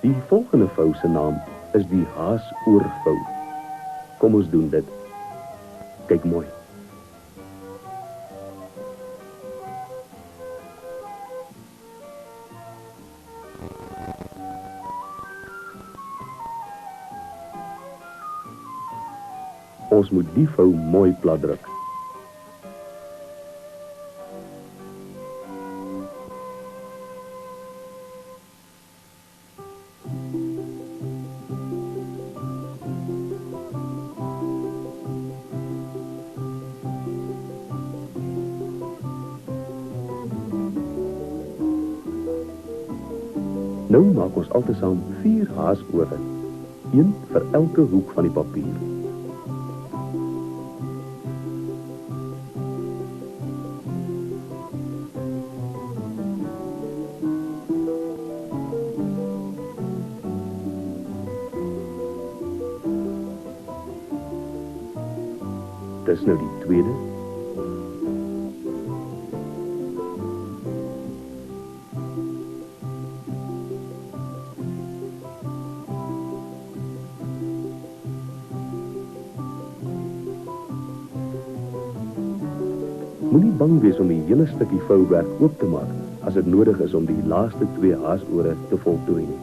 Die volgende vou se naam is die haasoorvou. Kom ons doen dit. Kyk mooi. Ons moet die vou mooi plat druk. Nou maak ons altesaam 4 haasore, 1 vir elke hoek van die papier. Dis nou die tweede. Moenie bang wees om die hele stukkie vouwerk oop te maak as dit nodig is om die laaste 2 haasore te voltooi nie.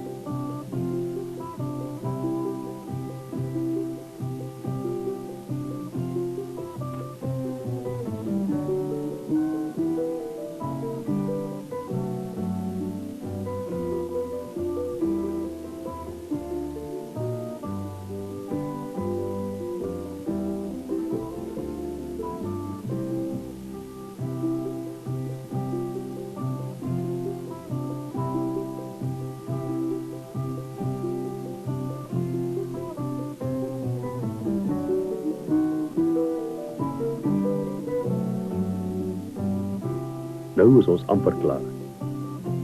Nou is ons amper klaar.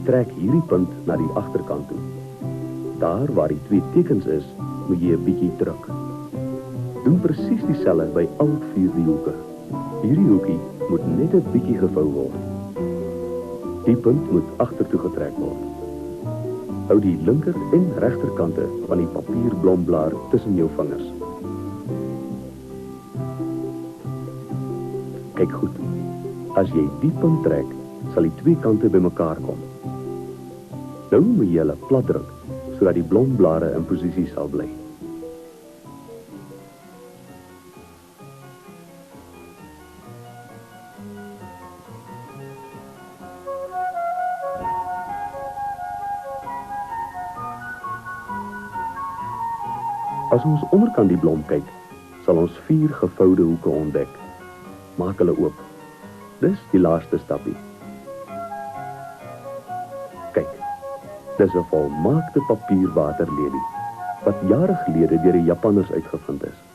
Trek hierdie punt na die agterkant toe. Daar waar die 2 tekens is, moet jy 'n bietjie druk. Doen presies dieselfde by al 4 die hoeke. Hierdie hoekie moet net 'n bietjie gevou word. Die punt moet agtertoe getrek word. Hou die linker en regterkante van die papierblomblaar tussen jou vingers. Kyk goed. As jy die punt trek, sal die 2 kante bymekaar kom. Nou moet jy hulle plat druk, sodat die blomblare in posisie sal bly. As ons onderkant die blom kyk, sal ons 4 gevoude hoeke ontdek. Maak hulle oop. Dis die laaste stappie. Kyk, dis 'n volmaakte papierwaterlelie, wat jare gelede deur die Japanners uitgevind is.